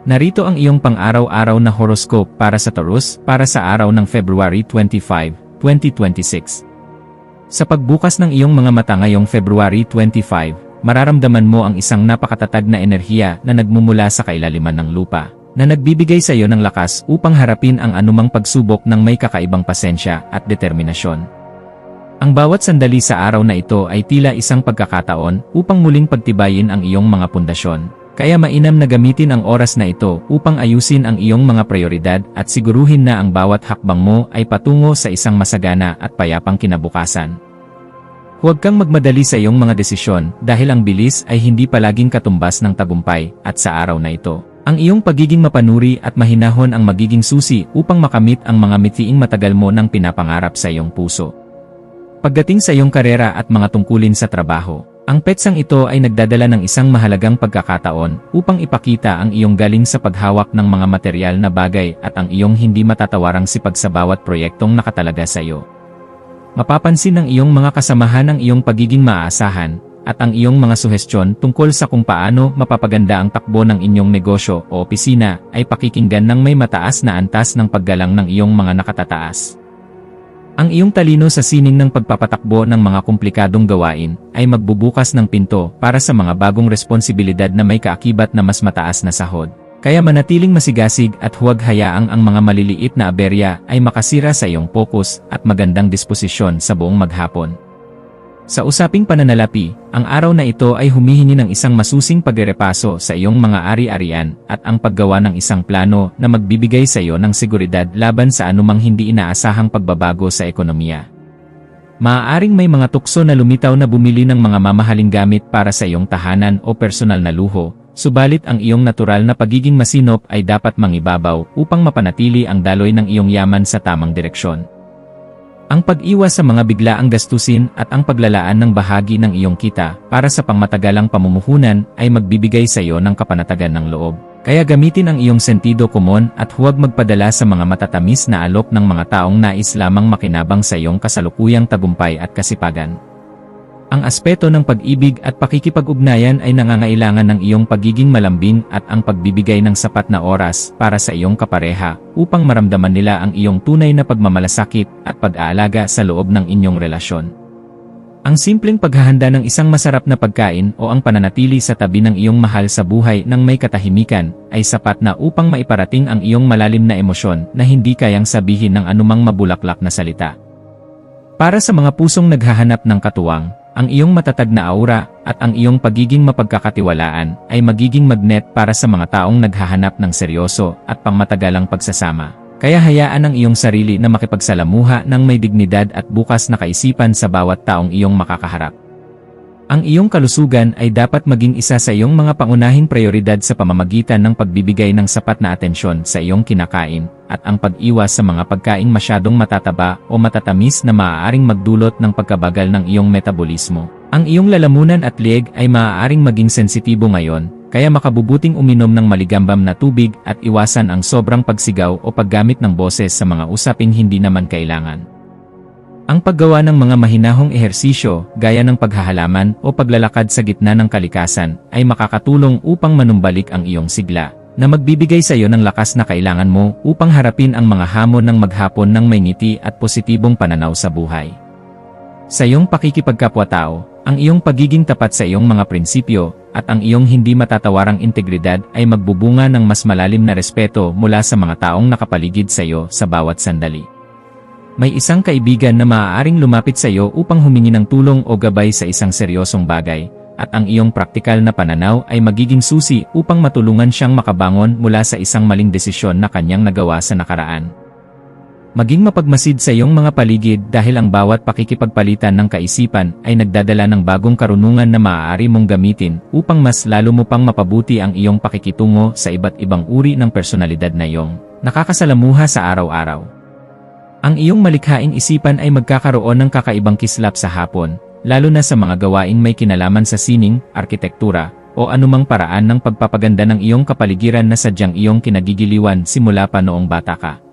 Narito ang iyong pang-araw-araw na horoscope para sa Taurus para sa araw ng February 25, 2026. Sa pagbukas ng iyong mga mata ngayong February 25, mararamdaman mo ang isang napakatatag na enerhiya na nagmumula sa kailaliman ng lupa, na nagbibigay sa iyo ng lakas upang harapin ang anumang pagsubok ng may kakaibang pasensya at determinasyon. Ang bawat sandali sa araw na ito ay tila isang pagkakataon upang muling pagtibayin ang iyong mga pundasyon. Kaya mainam na gamitin ang oras na ito upang ayusin ang iyong mga prioridad at siguruhin na ang bawat hakbang mo ay patungo sa isang masagana at payapang kinabukasan. Huwag kang magmadali sa iyong mga desisyon dahil ang bilis ay hindi palaging katumbas ng tagumpay at sa araw na ito, ang iyong pagiging mapanuri at mahinahon ang magiging susi upang makamit ang mga mitiing matagal mo nang pinapangarap sa iyong puso. Pagdating sa iyong karera at mga tungkulin sa trabaho, ang petsang ito ay nagdadala ng isang mahalagang pagkakataon upang ipakita ang iyong galing sa paghawak ng mga material na bagay at ang iyong hindi matatawarang sipag sa bawat proyektong nakatalaga sa iyo. Mapapansin ng iyong mga kasamahan ang iyong pagiging maaasahan at ang iyong mga suhestyon tungkol sa kung paano mapapaganda ang takbo ng inyong negosyo o opisina ay pakikinggan ng may mataas na antas ng paggalang ng iyong mga nakatataas. Ang iyong talino sa sining ng pagpapatakbo ng mga komplikadong gawain ay magbubukas ng pinto para sa mga bagong responsibilidad na may kaakibat na mas mataas na sahod. Kaya manatiling masigasig at huwag hayaang ang mga maliliit na aberya ay makasira sa iyong focus at magandang disposisyon sa buong maghapon. Sa usaping pananalapi, ang araw na ito ay humihingi ng isang masusing pagrerepaso sa iyong mga ari-arian at ang paggawa ng isang plano na magbibigay sa iyo ng seguridad laban sa anumang hindi inaasahang pagbabago sa ekonomiya. Maaaring may mga tukso na lumitaw na bumili ng mga mamahaling gamit para sa iyong tahanan o personal na luho, subalit ang iyong natural na pagiging masinop ay dapat mangibabaw upang mapanatili ang daloy ng iyong yaman sa tamang direksyon. Ang pag-iwas sa mga biglaang gastusin at ang paglalaan ng bahagi ng iyong kita para sa pangmatagalang pamumuhunan ay magbibigay sa iyo ng kapanatagan ng loob. Kaya gamitin ang iyong sentido komon at huwag magpadala sa mga matatamis na alok ng mga taong nais lamang makinabang sa iyong kasalukuyang tagumpay at kasipagan. Ang aspeto ng pag-ibig at pakikipag-ugnayan ay nangangailangan ng iyong pagiging malambing at ang pagbibigay ng sapat na oras para sa iyong kapareha upang maramdaman nila ang iyong tunay na pagmamalasakit at pag-aalaga sa loob ng inyong relasyon. Ang simpleng paghahanda ng isang masarap na pagkain o ang pananatili sa tabi ng iyong mahal sa buhay ng may katahimikan ay sapat na upang maiparating ang iyong malalim na emosyon na hindi kayang sabihin ng anumang mabulaklak na salita. Para sa mga pusong naghahanap ng katuwang, ang iyong matatag na aura at ang iyong pagiging mapagkakatiwalaan ay magiging magnet para sa mga taong naghahanap ng seryoso at pangmatagalang pagsasama. Kaya hayaan ang iyong sarili na makipagsalamuha ng may dignidad at bukas na kaisipan sa bawat taong iyong makakaharap. Ang iyong kalusugan ay dapat maging isa sa iyong mga pangunahing prioridad sa pamamagitan ng pagbibigay ng sapat na atensyon sa iyong kinakain at ang pag-iwas sa mga pagkaing masyadong matataba o matatamis na maaaring magdulot ng pagkabagal ng iyong metabolismo. Ang iyong lalamunan at lieg ay maaaring maging sensitibo ngayon, kaya makabubuting uminom ng maligambam na tubig at iwasan ang sobrang pagsigaw o paggamit ng boses sa mga usaping hindi naman kailangan. Ang paggawa ng mga mahinahong ehersisyo, gaya ng paghahalaman o paglalakad sa gitna ng kalikasan, ay makakatulong upang manumbalik ang iyong sigla, na magbibigay sa iyo ng lakas na kailangan mo upang harapin ang mga hamon ng maghapon ng may ngiti at positibong pananaw sa buhay. Sa iyong pakikipagkapwa-tao, ang iyong pagiging tapat sa iyong mga prinsipyo, at ang iyong hindi matatawarang integridad ay magbubunga ng mas malalim na respeto mula sa mga taong nakapaligid sa iyo sa bawat sandali. May isang kaibigan na maaaring lumapit sa iyo upang humingi ng tulong o gabay sa isang seryosong bagay, at ang iyong praktikal na pananaw ay magiging susi upang matulungan siyang makabangon mula sa isang maling desisyon na kanyang nagawa sa nakaraan. Maging mapagmasid sa iyong mga paligid dahil ang bawat pakikipagpalitan ng kaisipan ay nagdadala ng bagong karunungan na maaari mong gamitin upang mas lalo mo pang mapabuti ang iyong pakikitungo sa iba't ibang uri ng personalidad na iyong nakakasalamuha sa araw-araw. Ang iyong malikhaing isipan ay magkakaroon ng kakaibang kislap sa hapon, lalo na sa mga gawaing may kinalaman sa sining, arkitektura, o anumang paraan ng pagpapaganda ng iyong kapaligiran na sadyang iyong kinagigiliwan simula pa noong bata ka.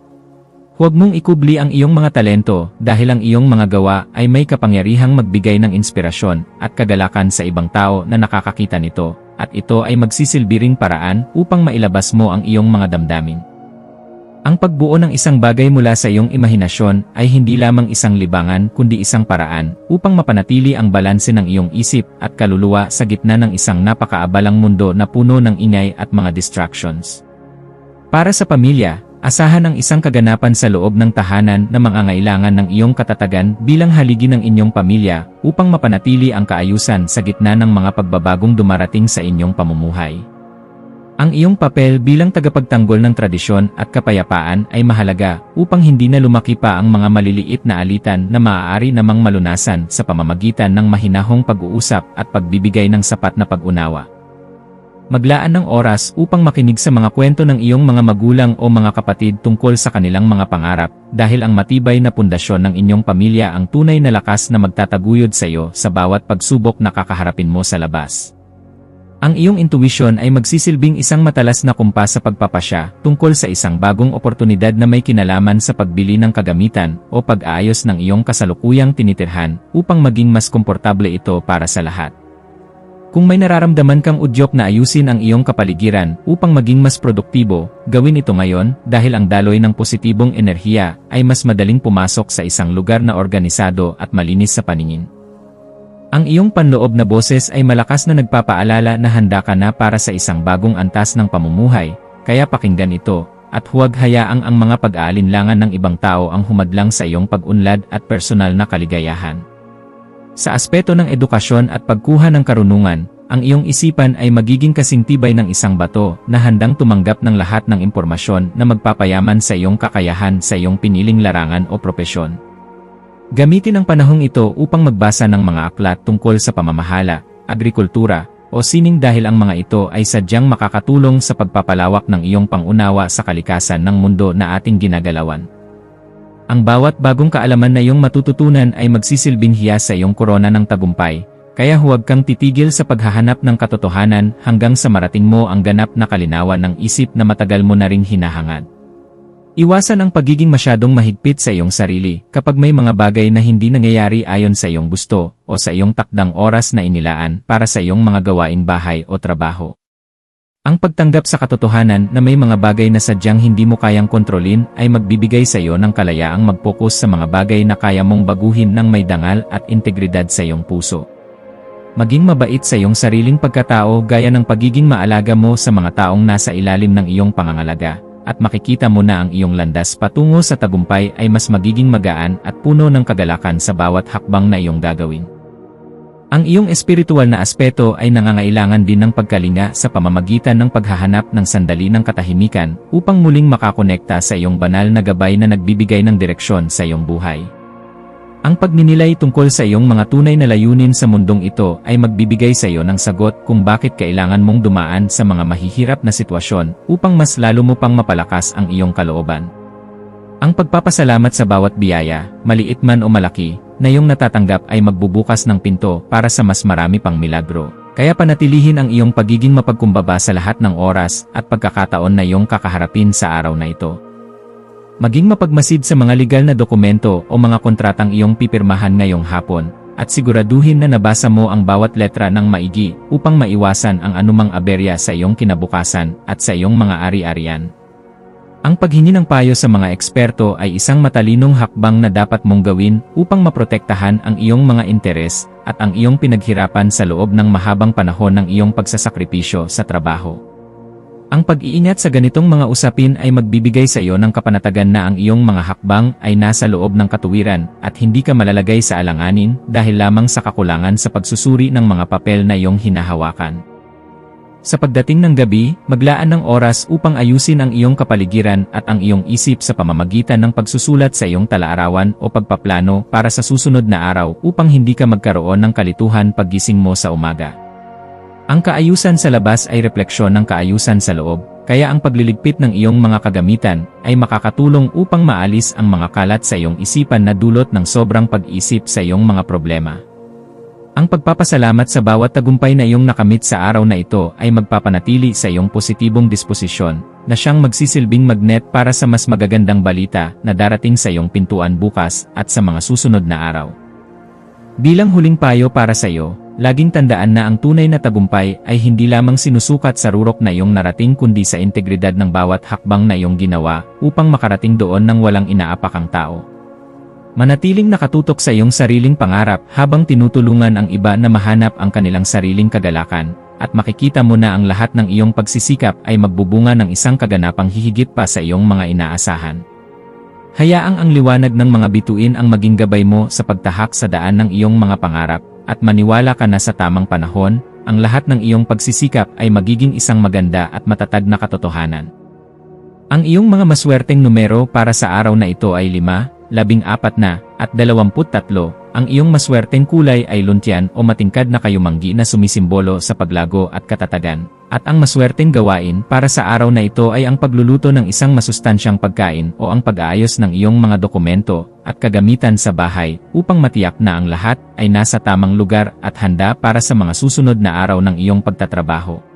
Huwag mong ikubli ang iyong mga talento dahil ang iyong mga gawa ay may kapangyarihang magbigay ng inspirasyon at kagalakan sa ibang tao na nakakakita nito, at ito ay magsisilbi ring paraan upang mailabas mo ang iyong mga damdamin. Ang pagbuo ng isang bagay mula sa iyong imahinasyon ay hindi lamang isang libangan kundi isang paraan upang mapanatili ang balanse ng iyong isip at kaluluwa sa gitna ng isang napakaabalang mundo na puno ng ingay at mga distractions. Para sa pamilya, asahan ang isang kaganapan sa loob ng tahanan na mangangailangan ng iyong katatagan bilang haligi ng inyong pamilya upang mapanatili ang kaayusan sa gitna ng mga pagbabagong dumarating sa inyong pamumuhay. Ang iyong papel bilang tagapagtanggol ng tradisyon at kapayapaan ay mahalaga upang hindi na lumaki pa ang mga maliliit na alitan na maaari namang malunasan sa pamamagitan ng mahinahong pag-uusap at pagbibigay ng sapat na pag-unawa. Maglaan ng oras upang makinig sa mga kwento ng iyong mga magulang o mga kapatid tungkol sa kanilang mga pangarap dahil ang matibay na pundasyon ng inyong pamilya ang tunay na lakas na magtataguyod sa iyo sa bawat pagsubok na kakaharapin mo sa labas. Ang iyong intuition ay magsisilbing isang matalas na kumpas sa pagpapasya tungkol sa isang bagong oportunidad na may kinalaman sa pagbili ng kagamitan o pag-aayos ng iyong kasalukuyang tinitirhan upang maging mas komportable ito para sa lahat. Kung may nararamdaman kang udyok na ayusin ang iyong kapaligiran upang maging mas produktibo, gawin ito ngayon dahil ang daloy ng positibong enerhiya ay mas madaling pumasok sa isang lugar na organisado at malinis sa paningin. Ang iyong panloob na boses ay malakas na nagpapaalala na handa ka na para sa isang bagong antas ng pamumuhay, kaya pakinggan ito, at huwag hayaang ang mga pag-aalinlangan ng ibang tao ang humadlang sa iyong pag-unlad at personal na kaligayahan. Sa aspeto ng edukasyon at pagkuha ng karunungan, ang iyong isipan ay magiging kasing tibay ng isang bato na handang tumanggap ng lahat ng impormasyon na magpapayaman sa iyong kakayahan sa iyong piniling larangan o propesyon. Gamitin ang panahong ito upang magbasa ng mga aklat tungkol sa pamamahala, agrikultura, o sining dahil ang mga ito ay sadyang makakatulong sa pagpapalawak ng iyong pangunawa sa kalikasan ng mundo na ating ginagalawan. Ang bawat bagong kaalaman na iyong matututunan ay magsisilbing hiyas sa iyong korona ng tagumpay, kaya huwag kang titigil sa paghahanap ng katotohanan hanggang sa marating mo ang ganap na kalinawan ng isip na matagal mo na ring hinahangad. Iwasan ang pagiging masyadong mahigpit sa iyong sarili kapag may mga bagay na hindi nangyayari ayon sa iyong gusto o sa iyong takdang oras na inilaan para sa iyong mga gawaing bahay o trabaho. Ang pagtanggap sa katotohanan na may mga bagay na sadyang hindi mo kayang kontrolin ay magbibigay sa iyo ng kalayaang mag-focus sa mga bagay na kaya mong baguhin ng may dangal at integridad sa iyong puso. Maging mabait sa iyong sariling pagkatao gaya ng pagiging maalaga mo sa mga taong nasa ilalim ng iyong pangangalaga. At makikita mo na ang iyong landas patungo sa tagumpay ay mas magiging magaan at puno ng kagalakan sa bawat hakbang na iyong gagawin. Ang iyong espiritual na aspeto ay nangangailangan din ng pagkalinga sa pamamagitan ng paghahanap ng sandali ng katahimikan upang muling makakonekta sa iyong banal na gabay na nagbibigay ng direksyon sa iyong buhay. Ang pagninilay tungkol sa iyong mga tunay na layunin sa mundong ito ay magbibigay sa iyo ng sagot kung bakit kailangan mong dumaan sa mga mahihirap na sitwasyon upang mas lalo mo pang mapalakas ang iyong kalooban. Ang pagpapasalamat sa bawat biyaya, maliit man o malaki, na iyong natatanggap ay magbubukas ng pinto para sa mas marami pang milagro. Kaya panatilihin ang iyong pagiging mapagkumbaba sa lahat ng oras at pagkakataon na iyong kakaharapin sa araw na ito. Maging mapagmasid sa mga legal na dokumento o mga kontratang iyong pipirmahan ngayong hapon, at siguraduhin na nabasa mo ang bawat letra ng maigi upang maiwasan ang anumang aberya sa iyong kinabukasan at sa iyong mga ari-arian. Ang paghingi ng payo sa mga eksperto ay isang matalinong hakbang na dapat mong gawin upang maprotektahan ang iyong mga interes at ang iyong pinaghirapan sa loob ng mahabang panahon ng iyong pagsasakripisyo sa trabaho. Ang pag-iingat sa ganitong mga usapin ay magbibigay sa iyo ng kapanatagan na ang iyong mga hakbang ay nasa loob ng katuwiran at hindi ka malalagay sa alanganin dahil lamang sa kakulangan sa pagsusuri ng mga papel na iyong hinahawakan. Sa pagdating ng gabi, maglaan ng oras upang ayusin ang iyong kapaligiran at ang iyong isip sa pamamagitan ng pagsusulat sa iyong talaarawan o pagpaplano para sa susunod na araw upang hindi ka magkaroon ng kalituhan paggising mo sa umaga. Ang kaayusan sa labas ay refleksyon ng kaayusan sa loob, kaya ang pagliligpit ng iyong mga kagamitan ay makakatulong upang maalis ang mga kalat sa iyong isipan na dulot ng sobrang pag-isip sa iyong mga problema. Ang pagpapasalamat sa bawat tagumpay na iyong nakamit sa araw na ito ay magpapanatili sa iyong positibong disposisyon, na siyang magsisilbing magnet para sa mas magagandang balita na darating sa iyong pintuan bukas at sa mga susunod na araw. Bilang huling payo para sa iyo, laging tandaan na ang tunay na tagumpay ay hindi lamang sinusukat sa rurok na iyong narating kundi sa integridad ng bawat hakbang na iyong ginawa upang makarating doon ng walang inaapakang tao. Manatiling nakatutok sa iyong sariling pangarap habang tinutulungan ang iba na mahanap ang kanilang sariling kagalakan, at makikita mo na ang lahat ng iyong pagsisikap ay magbubunga ng isang kaganapang hihigit pa sa iyong mga inaasahan. Hayaang ang liwanag ng mga bituin ang maging gabay mo sa pagtahak sa daan ng iyong mga pangarap, at maniwala ka na sa tamang panahon, ang lahat ng iyong pagsisikap ay magiging isang maganda at matatag na katotohanan. Ang iyong mga maswerteng numero para sa araw na ito ay 5, 14 na, at 23. Ang iyong maswerteng kulay ay luntyan o matingkad na kayumanggi na sumisimbolo sa paglago at katatagan. At ang maswerteng gawain para sa araw na ito ay ang pagluluto ng isang masustansyang pagkain o ang pag-aayos ng iyong mga dokumento at kagamitan sa bahay upang matiyak na ang lahat ay nasa tamang lugar at handa para sa mga susunod na araw ng iyong pagtatrabaho.